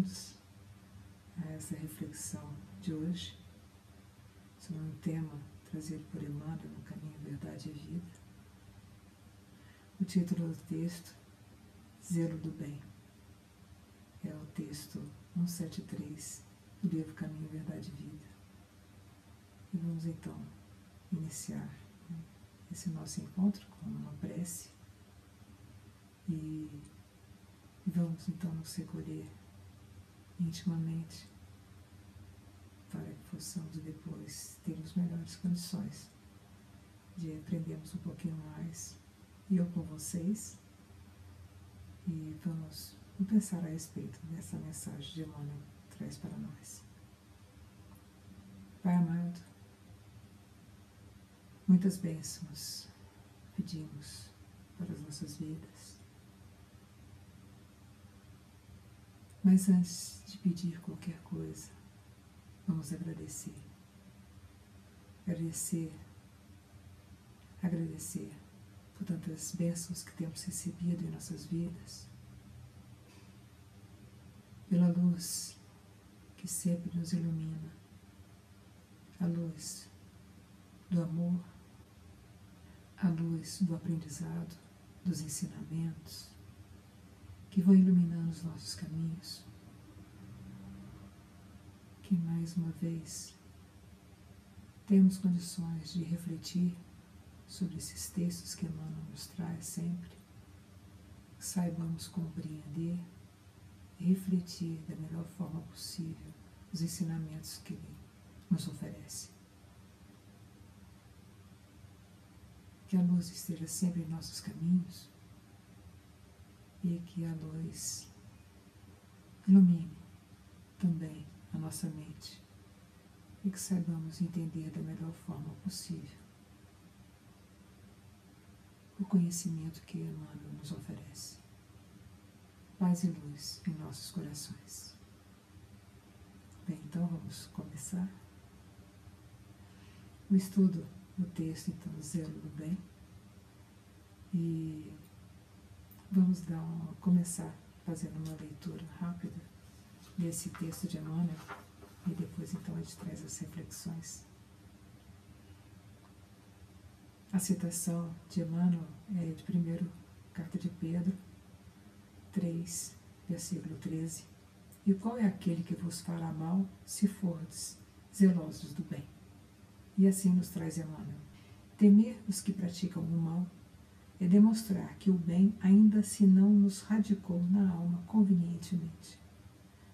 bem-vindos a essa reflexão de hoje sobre um tema trazido por Emmanuel no Caminho, Verdade e Vida. O título do texto, Zelo do Bem, é o texto 173 do livro Caminho, Verdade e Vida. E vamos então iniciar esse nosso encontro com uma prece e vamos então nos recolher intimamente para que possamos depois termos melhores condições de aprendermos um pouquinho mais, eu com vocês, e vamos pensar a respeito dessa mensagem de Emmanuel traz para nós. Pai amado, muitas bênçãos pedimos para as nossas vidas. Mas antes de pedir qualquer coisa, vamos agradecer. Agradecer por tantas bênçãos que temos recebido em nossas vidas, pela luz que sempre nos ilumina, a luz do amor, a luz do aprendizado, dos ensinamentos, que vão iluminando os nossos caminhos, que mais uma vez temos condições de refletir sobre esses textos que Emmanuel nos traz sempre, que saibamos compreender e refletir da melhor forma possível os ensinamentos que Ele nos oferece. Que a luz esteja sempre em nossos caminhos, e que a luz ilumine também a nossa mente e que saibamos entender da melhor forma possível o conhecimento que Emmanuel nos oferece. Paz e luz em nossos corações. Bem, então vamos começar o estudo do texto, então, Zelo do Bem, e vamos começar fazendo uma leitura rápida desse texto de Emmanuel e depois então a gente traz as reflexões. A citação de Emmanuel é de 1ª Carta de Pedro 3, versículo 13. E qual é aquele que vos fará mal se fordes zelosos do bem? E assim nos traz Emmanuel. Temer os que praticam o mal é demonstrar que o bem ainda se não nos radicou na alma convenientemente.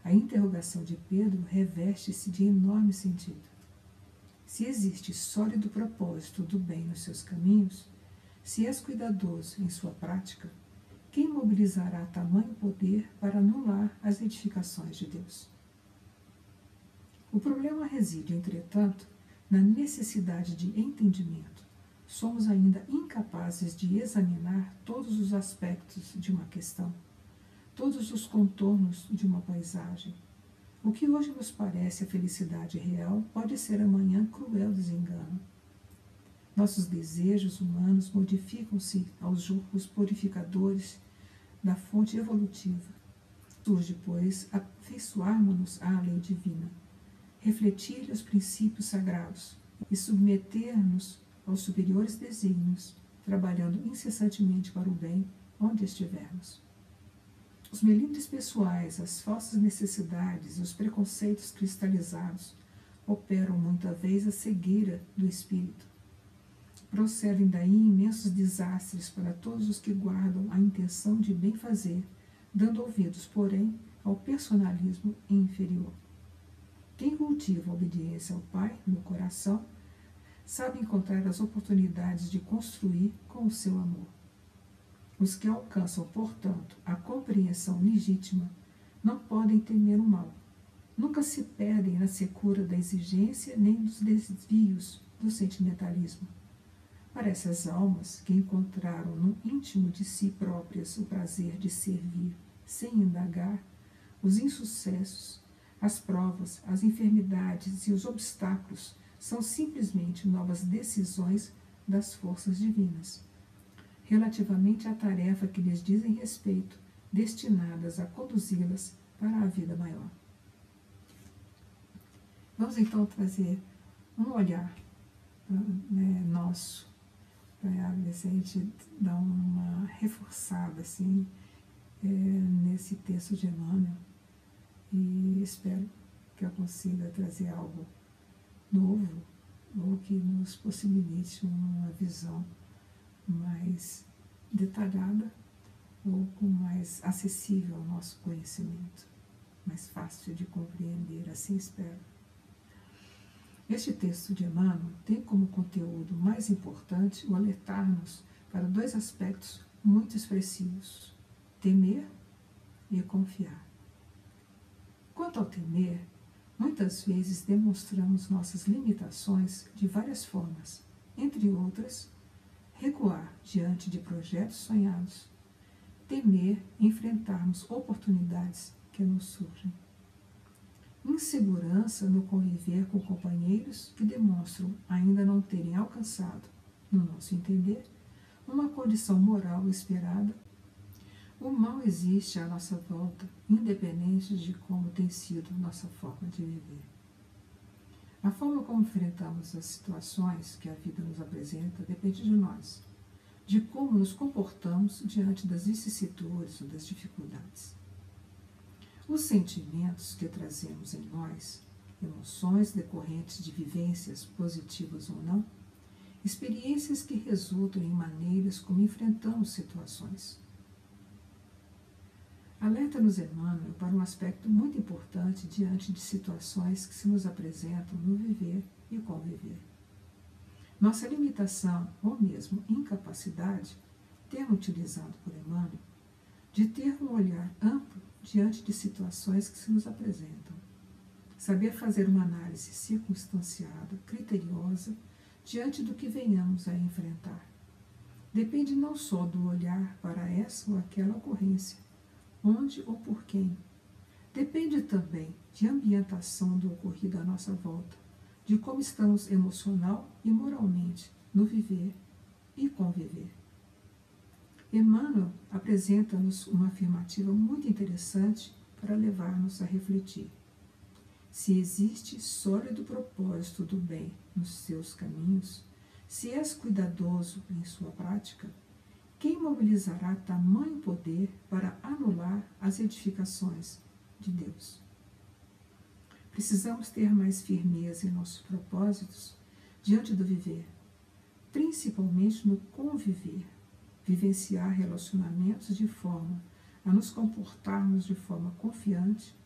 A interrogação de Pedro reveste-se de enorme sentido. Se existe sólido propósito do bem nos seus caminhos, se és cuidadoso em sua prática, quem mobilizará tamanho poder para anular as edificações de Deus? O problema reside, entretanto, na necessidade de entendimento. Somos ainda incapazes de examinar todos os aspectos de uma questão, todos os contornos de uma paisagem. O que hoje nos parece a felicidade real pode ser amanhã cruel desengano. Nossos desejos humanos modificam-se aos julgos purificadores da fonte evolutiva. Surge, pois, afeiçoarmos-nos à lei divina, refletir-lhe os princípios sagrados e submeter-nos aos superiores desígnios, trabalhando incessantemente para o bem onde estivermos. Os melindres pessoais, as falsas necessidades e os preconceitos cristalizados operam muita vez a cegueira do espírito. Procedem daí imensos desastres para todos os que guardam a intenção de bem fazer, dando ouvidos, porém, ao personalismo inferior. Quem cultiva a obediência ao Pai no coração sabe encontrar as oportunidades de construir com o seu amor. Os que alcançam, portanto, a compreensão legítima não podem temer o mal. Nunca se perdem na secura da exigência nem dos desvios do sentimentalismo. Para essas almas que encontraram no íntimo de si próprias o prazer de servir sem indagar, os insucessos, as provas, as enfermidades e os obstáculos são simplesmente novas decisões das forças divinas, relativamente à tarefa que lhes dizem respeito, destinadas a conduzi-las para a vida maior. Vamos então trazer um olhar nosso, para ver se a gente dá uma reforçada assim, nesse texto de Emmanuel, e espero que eu consiga trazer algo novo, ou que nos possibilite uma visão mais detalhada, ou com mais acessível ao nosso conhecimento, mais fácil de compreender, assim espero. Este texto de Emmanuel tem como conteúdo mais importante o alertar-nos para dois aspectos muito expressivos: temer e confiar. Quanto ao temer, muitas vezes demonstramos nossas limitações de várias formas, entre outras, recuar diante de projetos sonhados, temer enfrentarmos oportunidades que nos surgem, insegurança no conviver com companheiros que demonstram ainda não terem alcançado, no nosso entender, uma condição moral esperada. O mal existe à nossa volta, independente de como tem sido nossa forma de viver. A forma como enfrentamos as situações que a vida nos apresenta depende de nós, de como nos comportamos diante das vicissitudes ou das dificuldades. Os sentimentos que trazemos em nós, emoções decorrentes de vivências positivas ou não, experiências que resultam em maneiras como enfrentamos situações. Alerta-nos Emmanuel para um aspecto muito importante diante de situações que se nos apresentam no viver e conviver. Nossa limitação, ou mesmo incapacidade, termo utilizado por Emmanuel, de ter um olhar amplo diante de situações que se nos apresentam. Saber fazer uma análise circunstanciada, criteriosa, diante do que venhamos a enfrentar. Depende não só do olhar para essa ou aquela ocorrência, onde ou por quem. Depende também de ambientação do ocorrido à nossa volta, de como estamos emocional e moralmente no viver e conviver. Emmanuel apresenta-nos uma afirmativa muito interessante para levar-nos a refletir. Se existe sólido propósito do bem nos seus caminhos, se és cuidadoso em sua prática, quem mobilizará tamanho poder para anular as edificações de Deus? Precisamos ter mais firmeza em nossos propósitos diante do viver, principalmente no conviver, vivenciar relacionamentos de forma a nos comportarmos de forma confiante,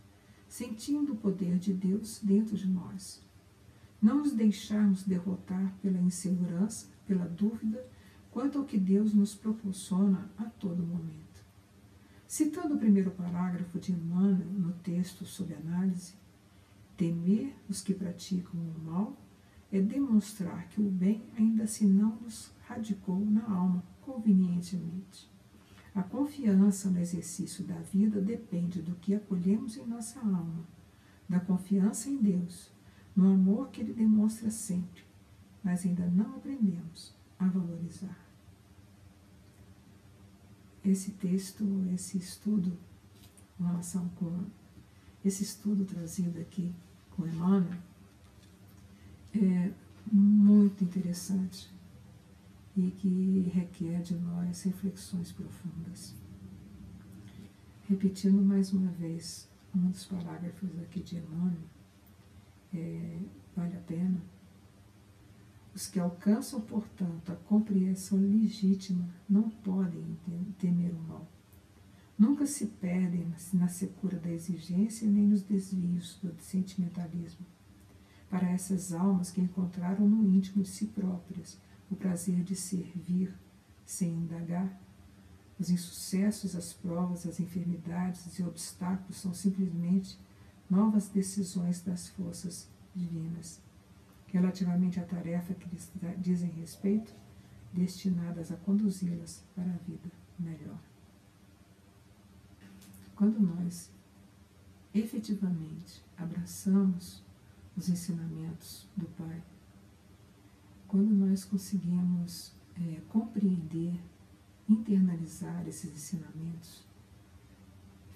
sentindo o poder de Deus dentro de nós. Não nos deixarmos derrotar pela insegurança, pela dúvida, quanto ao que Deus nos proporciona a todo momento. Citando o primeiro parágrafo de Emmanuel no texto sob análise, temer os que praticam o mal é demonstrar que o bem ainda se não nos radicou na alma convenientemente. A confiança no exercício da vida depende do que acolhemos em nossa alma, da confiança em Deus, no amor que Ele demonstra sempre, mas ainda não aprendemos a valorizar. Esse texto, esse estudo, em relação com esse estudo trazido aqui com Emmanuel, é muito interessante e que requer de nós reflexões profundas. Repetindo mais uma vez um dos parágrafos aqui de Emmanuel, vale a pena. Os que alcançam, portanto, a compreensão legítima não podem temer o mal. Nunca se perdem na secura da exigência nem nos desvios do sentimentalismo. Para essas almas que encontraram no íntimo de si próprias o prazer de servir sem indagar, os insucessos, as provas, as enfermidades e obstáculos são simplesmente novas decisões das forças divinas, relativamente à tarefa que lhes dizem respeito, destinadas a conduzi-las para a vida melhor. Quando nós efetivamente abraçamos os ensinamentos do Pai, quando nós conseguimos compreender, internalizar esses ensinamentos,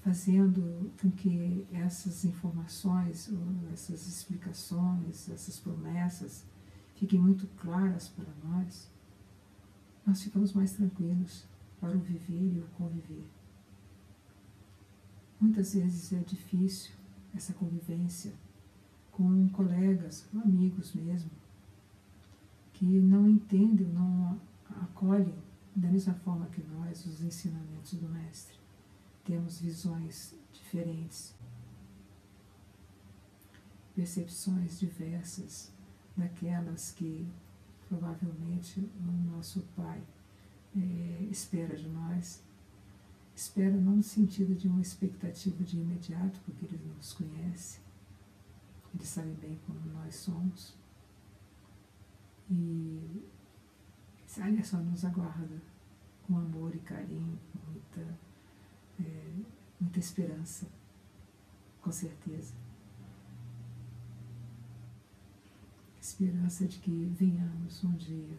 fazendo com que essas informações, essas explicações, essas promessas fiquem muito claras para nós, nós ficamos mais tranquilos para o viver e o conviver. Muitas vezes é difícil essa convivência com colegas, com amigos mesmo, que não entendem, não acolhem da mesma forma que nós os ensinamentos do Mestre. Temos visões diferentes, percepções diversas daquelas que provavelmente o nosso Pai espera de nós. Espera não no sentido de uma expectativa de imediato, porque Ele nos conhece, Ele sabe bem como nós somos, e Ele só nos aguarda com amor e carinho, com muita esperança, com certeza. Esperança de que venhamos um dia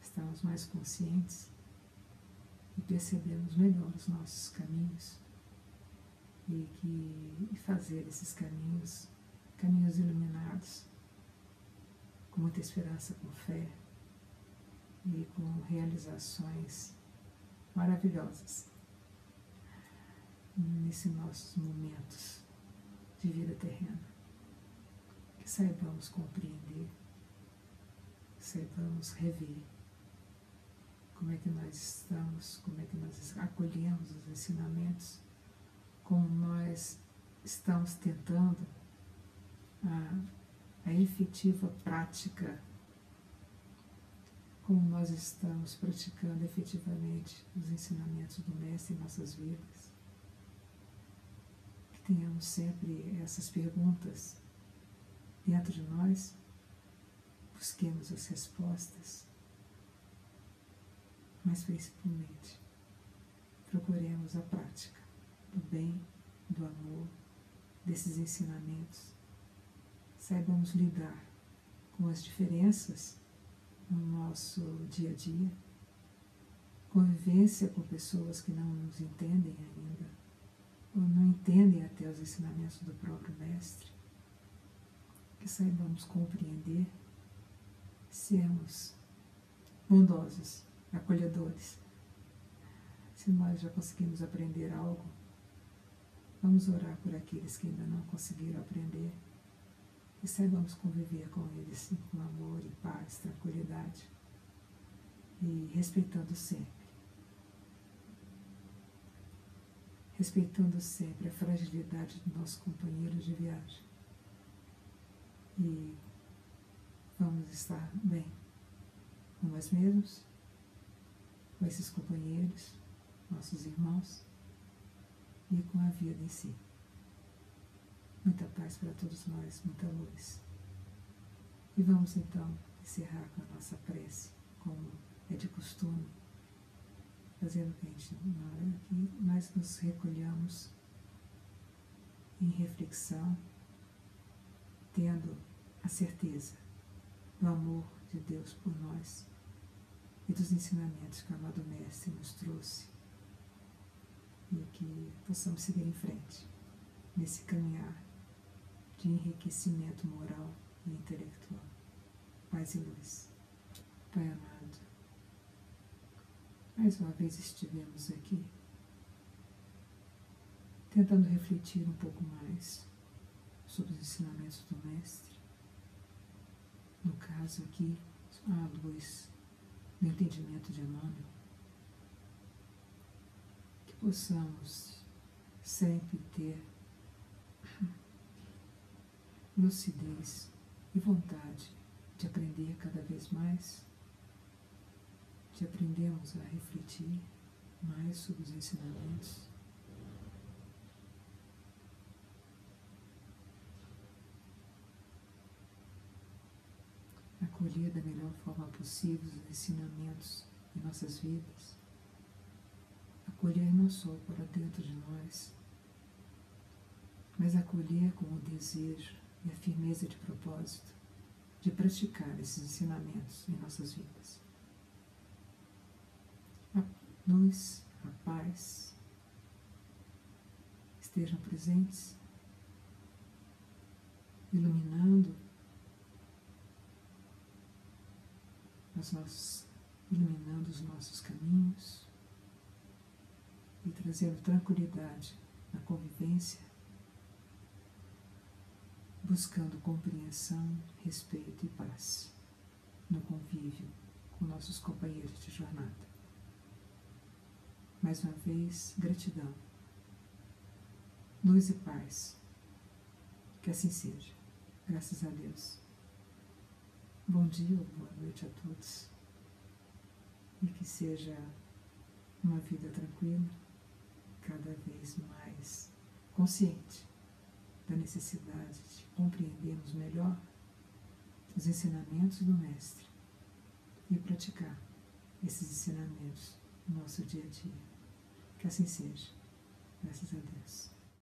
estarmos mais conscientes e percebemos melhor os nossos caminhos e fazer esses caminhos iluminados, com muita esperança, com fé e com realizações maravilhosas nesses nossos momentos de vida terrena. Que saibamos compreender, que saibamos rever como é que nós estamos, como é que nós acolhemos os ensinamentos, como nós estamos tentando a efetiva prática, como nós estamos praticando efetivamente os ensinamentos do Mestre em nossas vidas. Que tenhamos sempre essas perguntas dentro de nós, busquemos as respostas, mas principalmente procuremos a prática do bem, do amor, desses ensinamentos. Saibamos lidar com as diferenças no nosso dia a dia, convivência com pessoas que não nos entendem ainda, ou não entendem até os ensinamentos do próprio Mestre. Que saibamos compreender, sermos bondosos, acolhedores. Se nós já conseguimos aprender algo, vamos orar por aqueles que ainda não conseguiram aprender e saibamos conviver com eles com amor e paz, tranquilidade e respeitando sempre a fragilidade do nosso companheiro de viagem. E vamos estar bem com nós mesmos, com esses companheiros, nossos irmãos e com a vida em si. Muita paz para todos nós, muita luz. E vamos então encerrar com a nossa prece, como é de costume, fazendo que na hora que nós nos recolhamos em reflexão, tendo a certeza do amor de Deus por nós e dos ensinamentos que o amado Mestre nos trouxe, e que possamos seguir em frente nesse caminhar de enriquecimento moral e intelectual. Paz e luz. Pai amado, mais uma vez estivemos aqui tentando refletir um pouco mais sobre os ensinamentos do Mestre. No caso aqui, à luz do entendimento de Emmanuel, que possamos sempre ter lucidez e vontade de aprender cada vez mais, de aprendermos a refletir mais sobre os ensinamentos, acolher da melhor forma possível os ensinamentos em nossas vidas, acolher não só para dentro de nós, mas acolher com o desejo e a firmeza de propósito de praticar esses ensinamentos em nossas vidas. A luz, a paz estejam presentes, iluminando os nossos caminhos e trazendo tranquilidade na convivência, buscando compreensão, respeito e paz no convívio com nossos companheiros de jornada. Mais uma vez, gratidão, luz e paz. Que assim seja. Graças a Deus. Bom dia ou boa noite a todos. E que seja uma vida tranquila, cada vez mais consciente da necessidade de compreendermos melhor os ensinamentos do Mestre e praticar esses ensinamentos no nosso dia a dia. Que assim seja. Graças a Deus.